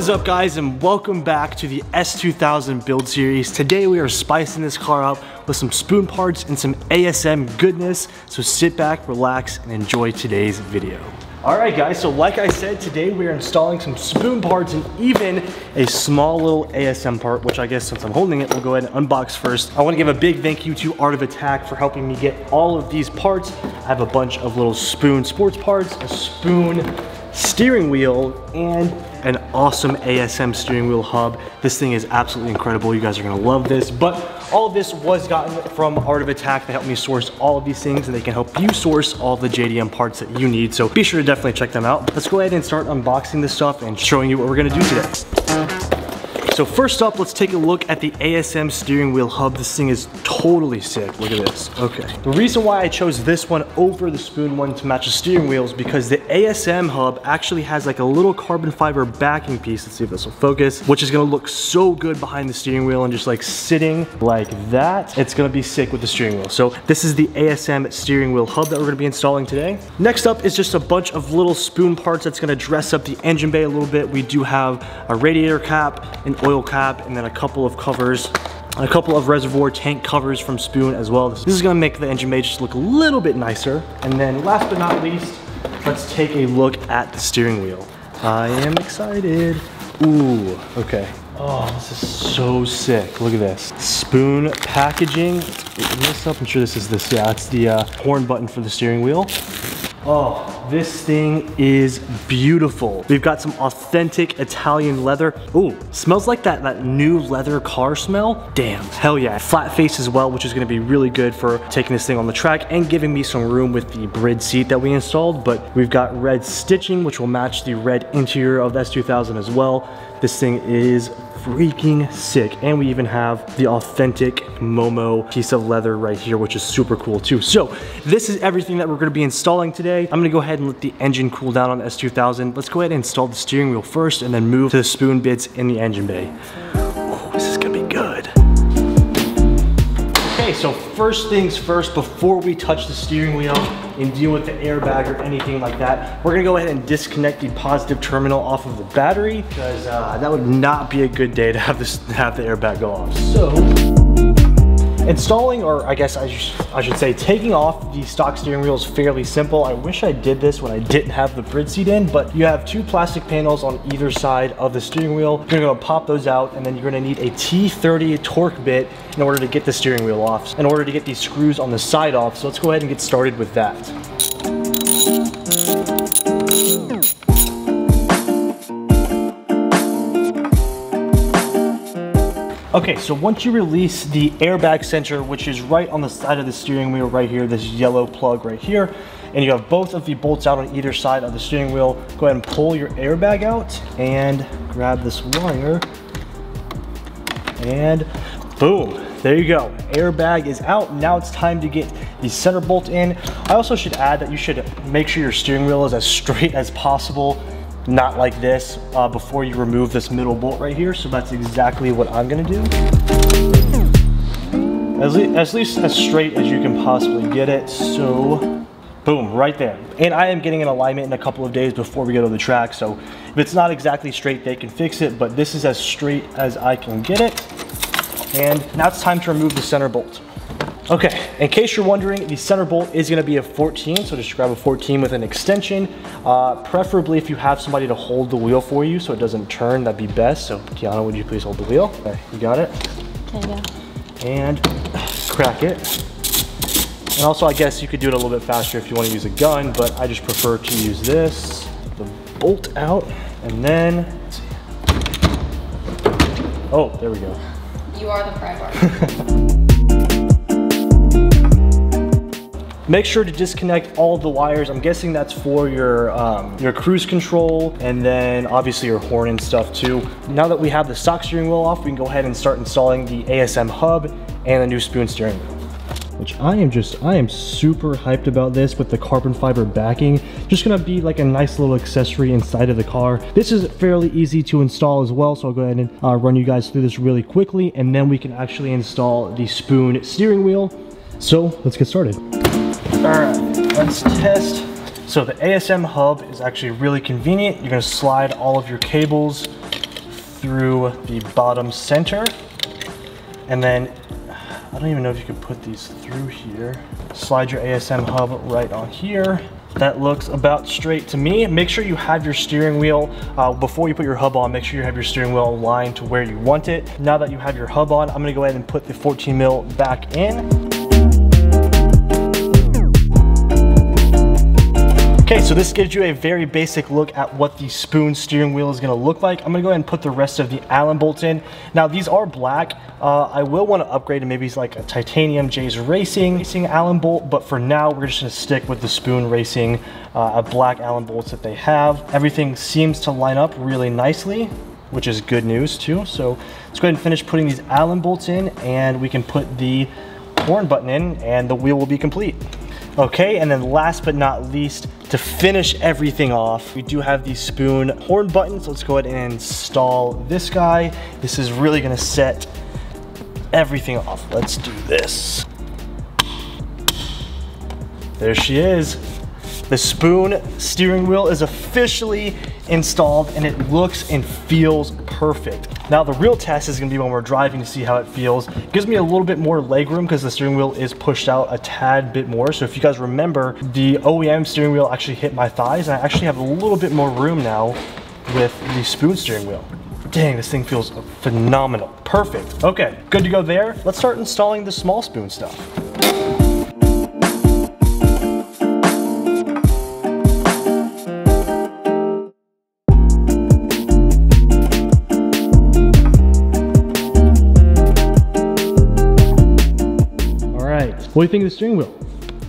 What is up, guys, and welcome back to the S2000 build series. Today we are spicing this car up with some spoon parts and some ASM goodness, so sit back, relax, and enjoy today's video. Alright guys, so like I said, today we are installing some spoon parts and even a small little ASM part, which I guess since I'm holding it, we'll go ahead and unbox first. I want to give a big thank you to Art of Attack for helping me get all of these parts. I have a bunch of little spoon sports parts, a spoon steering wheel, and an awesome ASM steering wheel hub. This thing is absolutely incredible. You guys are gonna love this, but all of this was gotten from Art of Attack. They helped me source all of these things, and they can help you source all the JDM parts that you need, so be sure to definitely check them out. Let's go ahead and start unboxing this stuff and showing you what we're gonna do today. So first up, let's take a look at the ASM steering wheel hub. This thing is totally sick. Look at this. Okay. The reason why I chose this one over the spoon one to match the steering wheel is because the ASM hub actually has like a little carbon fiber backing piece. Let's see if this will focus, which is gonna look so good behind the steering wheel and just like sitting like that. It's gonna be sick with the steering wheel. So this is the ASM steering wheel hub that we're gonna be installing today. Next up is just a bunch of little spoon parts that's gonna dress up the engine bay a little bit. We do have a radiator cap, an oil cap, and then a couple of covers, a couple of reservoir tank covers from Spoon as well. This is gonna make the engine bay just look a little bit nicer. And then last but not least, let's take a look at the steering wheel. I am excited. Ooh, okay. Oh, this is so sick. Look at this. Spoon packaging. Let's open this up. I'm sure this is this. Yeah, it's the horn button for the steering wheel. Oh, this thing is beautiful. We've got some authentic Italian leather. Ooh, smells like that new leather car smell. Damn, hell yeah. Flat face as well, which is gonna be really good for taking this thing on the track and giving me some room with the Brid seat that we installed. But we've got red stitching, which will match the red interior of the S2000 as well. This thing is freaking sick, and we even have the authentic Momo piece of leather right here, which is super cool too. So this is everything that we're going to be installing today. I'm going to go ahead and let the engine cool down on the S2000. Let's go ahead and install the steering wheel first and then move to the spoon bits in the engine bay. Ooh, this is going to be good. Okay, so first things first, before we touch the steering wheel and deal with the airbag or anything like that, we're gonna go ahead and disconnect the positive terminal off of the battery, because that would not be a good day to have the airbag go off. So, installing, or I guess I should say taking off the stock steering wheel is fairly simple. I wish I did this when I didn't have the Brid seat in, but you have two plastic panels on either side of the steering wheel. You're gonna pop those out, and then you're gonna need a T30 torque bit in order to get the steering wheel off, in order to get these screws on the side off. So let's go ahead and get started with that. Okay, so once you release the airbag sensor, which is right on the side of the steering wheel right here, this yellow plug right here, and you have both of the bolts out on either side of the steering wheel, go ahead and pull your airbag out and grab this wire, and boom, there you go. Airbag is out. Now it's time to get the center bolt in. I also should add that you should make sure your steering wheel is as straight as possible, not like this, before you remove this middle bolt right here. So that's exactly what I'm gonna do. At least as straight as you can possibly get it. So boom, right there. And I am getting an alignment in a couple of days before we go to the track. So if it's not exactly straight, they can fix it, but this is as straight as I can get it. And now it's time to remove the center bolt. Okay, in case you're wondering, the center bolt is gonna be a 14, so just grab a 14 with an extension. Preferably if you have somebody to hold the wheel for you so it doesn't turn, that'd be best. So Kiana, would you please hold the wheel? Okay, you got it? Okay, yeah. And crack it. And also I guess you could do it a little bit faster if you wanna use a gun, but I just prefer to use this. Take the bolt out, and then, let's see. Oh, there we go. You are the pry bar. Make sure to disconnect all of the wires. I'm guessing that's for your cruise control, and then obviously your horn and stuff too. Now that we have the stock steering wheel off, we can go ahead and start installing the ASM hub and the new spoon steering wheel. Which I am super hyped about this with the carbon fiber backing. Just gonna be like a nice little accessory inside of the car. This is fairly easy to install as well, so I'll go ahead and run you guys through this really quickly, and then we can actually install the spoon steering wheel. So let's get started. All right, let's test. So the ASM hub is actually really convenient. You're gonna slide all of your cables through the bottom center. And then, I don't even know if you could put these through here. Slide your ASM hub right on here. That looks about straight to me. Make sure you have your steering wheel, before you put your hub on, make sure you have your steering wheel aligned to where you want it. Now that you have your hub on, I'm gonna go ahead and put the 14 mil back in. Okay, so this gives you a very basic look at what the spoon steering wheel is gonna look like. I'm gonna go ahead and put the rest of the Allen bolts in. Now these are black. I will wanna upgrade to maybe like a titanium J's Racing Allen bolt, but for now, we're just gonna stick with the Spoon Racing black Allen bolts that they have. Everything seems to line up really nicely, which is good news too. So let's go ahead and finish putting these Allen bolts in, and we can put the horn button in, and the wheel will be complete. Okay, and then last but not least, to finish everything off, we do have the spoon horn buttons. Let's go ahead and install this guy. This is really gonna set everything off. Let's do this. There she is. The spoon steering wheel is officially installed, and it looks and feels perfect. Now the real test is gonna be when we're driving to see how it feels. It gives me a little bit more leg room because the steering wheel is pushed out a tad bit more. So if you guys remember, the OEM steering wheel actually hit my thighs, and I actually have a little bit more room now with the spoon steering wheel. Dang, this thing feels phenomenal. Perfect. Okay, good to go there. Let's start installing the small spoon stuff. What do you think of the steering wheel?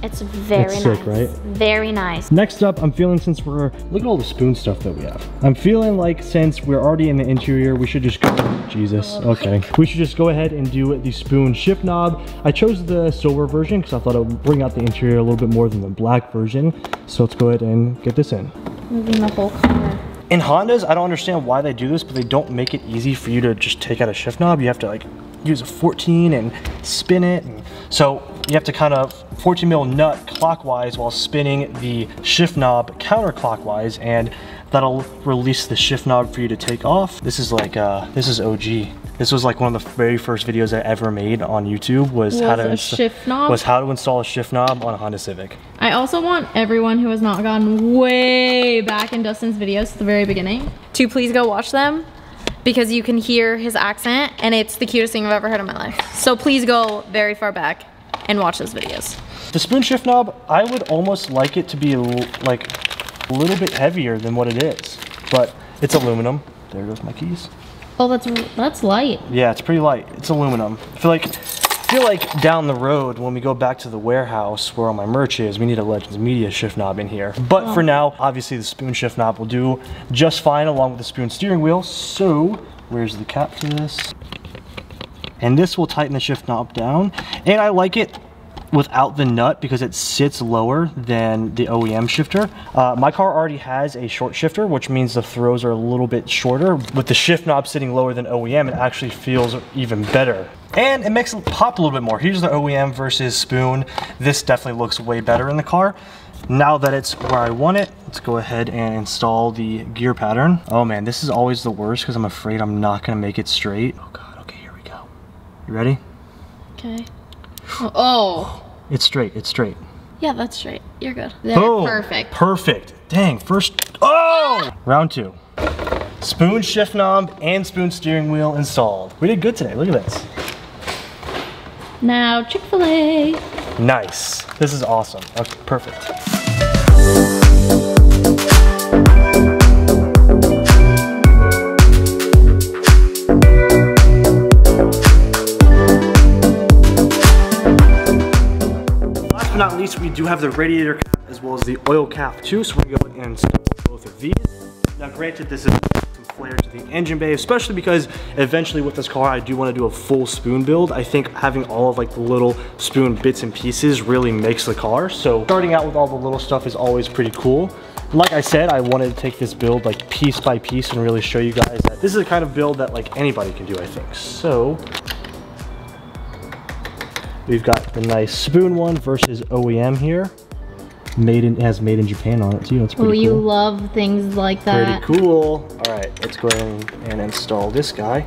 It's very nice. Sick, right? Very nice. Next up, I'm feeling, since look at all the spoon stuff that we have. I'm feeling like since we're already in the interior, we should just go, Jesus, okay. We should just go ahead and do the spoon shift knob. I chose the silver version because I thought it would bring out the interior a little bit more than the black version. So let's go ahead and get this in. Moving the whole car. In Hondas, I don't understand why they do this, but they don't make it easy for you to just take out a shift knob. You have to like use a 14 and spin it. And so you have to kind of 14 mil nut clockwise while spinning the shift knob counterclockwise, and that'll release the shift knob for you to take off. This is like, this is OG. This was like one of the very first videos I ever made on YouTube was how to install a shift knob on a Honda Civic. I also want everyone who has not gone way back in Dustin's videos to the very beginning to please go watch them, because you can hear his accent and it's the cutest thing I've ever heard in my life. So please go very far back and watch those videos. The spoon shift knob, I would almost like it to be like a little bit heavier than what it is, but it's aluminum. There goes my keys. Oh, that's light. Yeah, it's pretty light. It's aluminum. I feel like down the road when we go back to the warehouse where all my merch is, we need a Legends Media shift knob in here. But for now, obviously the spoon shift knob will do just fine along with the spoon steering wheel. So where's the cap to this? And this will tighten the shift knob down. And I like it without the nut because it sits lower than the OEM shifter. My car already has a short shifter, which means the throws are a little bit shorter. With the shift knob sitting lower than OEM, it actually feels even better. And it makes it pop a little bit more. Here's the OEM versus spoon. This definitely looks way better in the car. Now that it's where I want it, let's go ahead and install the gear pattern. Oh man, this is always the worst because I'm afraid I'm not gonna make it straight. Oh God, okay, here we go. You ready? Okay. Oh. It's straight, it's straight. Yeah, that's straight. You're good. There, boom. Perfect. Perfect. Dang, first, oh! Round two. Spoon shift knob and spoon steering wheel installed. We did good today, look at this. Now, Chick-fil-A. Nice. This is awesome. Okay, perfect. Last but not least, we do have the radiator cap as well as the oil cap too, so we're going to go and install both of these. Now granted, this is some flair to the engine bay, especially because eventually with this car I do want to do a full spoon build. I think having all of like the little spoon bits and pieces really makes the car. So starting out with all the little stuff is always pretty cool. Like I said, I wanted to take this build like piece by piece and really show you guys that this is the kind of build that like anybody can do, I think. So we've got the nice spoon one versus OEM here. It has made in Japan on it too. It's pretty cool. You love things like that. Pretty cool. All right, let's go ahead and install this guy.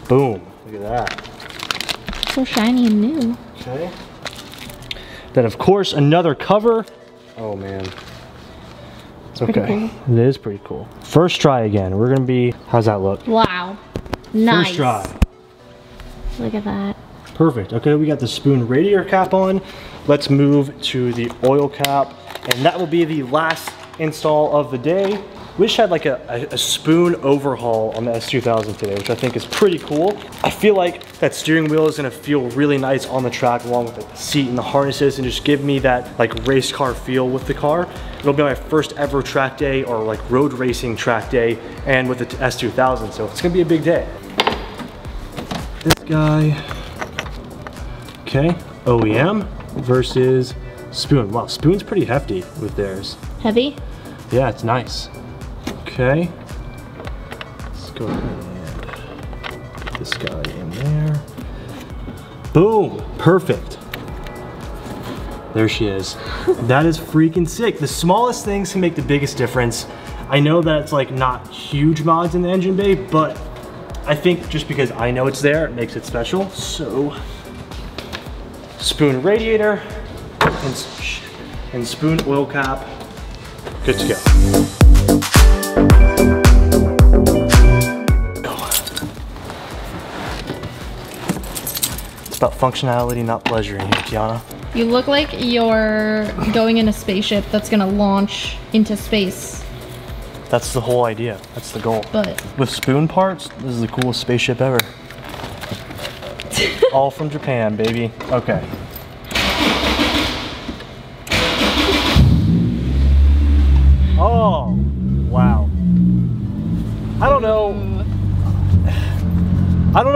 Boom, look at that. So shiny and new. Okay. Then of course another cover. Oh man. It's okay. Cool. It is pretty cool. First try again. We're gonna be, how's that look? Wow. Nice. First try. Look at that. Perfect. Okay, we got the spoon radiator cap on. Let's move to the oil cap, and that will be the last install of the day. We just had like a spoon overhaul on the S2000 today, which I think is pretty cool. I feel like that steering wheel is gonna feel really nice on the track along with the seat and the harnesses, and just give me that like race car feel with the car. It'll be my first ever track day or like road racing track day, and with the S2000, so it's gonna be a big day. This guy, okay, OEM versus spoon. Wow, spoon's pretty hefty with theirs. Heavy? Yeah, it's nice. Okay, let's go ahead and put this guy in there. Boom, perfect. There she is. That is freaking sick. The smallest things can make the biggest difference. I know that it's like not huge mods in the engine bay, but I think just because I know it's there, it makes it special. So, spoon radiator and spoon oil cap, good to go. It's about functionality, not pleasure in here, Tiana. You look like you're going in a spaceship that's gonna launch into space. That's the whole idea. That's the goal. But with spoon parts, this is the coolest spaceship ever. All from Japan, baby. Okay. Oh, wow. I don't know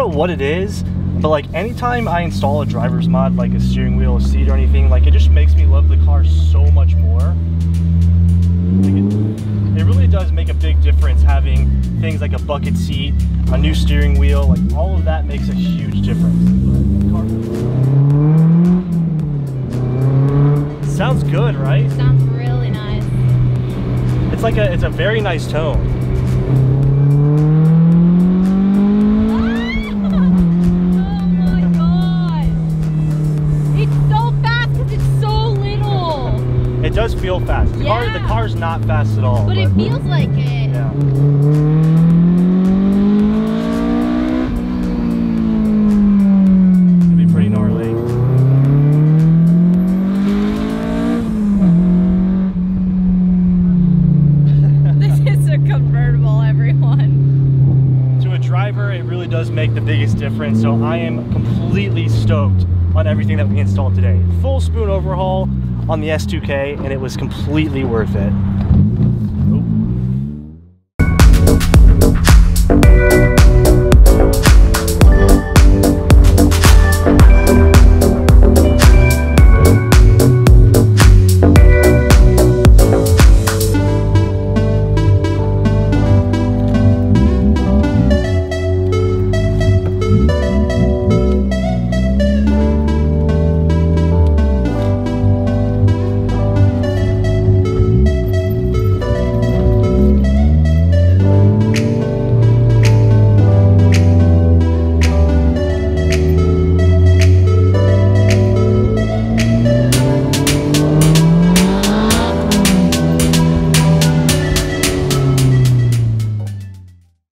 what it is, but like anytime I install a driver's mod, like a steering wheel, a seat or anything, like it just makes me love the car so much more. It really does make a big difference having things like a bucket seat, a new steering wheel, like all of that makes a huge difference. Sounds good, right? Sounds really nice. It's a very nice tone. It does feel fast. The car's not fast at all. But it feels like it. Yeah. It'd be pretty gnarly. This is a convertible, everyone. To a driver, it really does make the biggest difference. So I am completely stoked on everything that we installed today. Full spoon overhaul on the S2K, and it was completely worth it.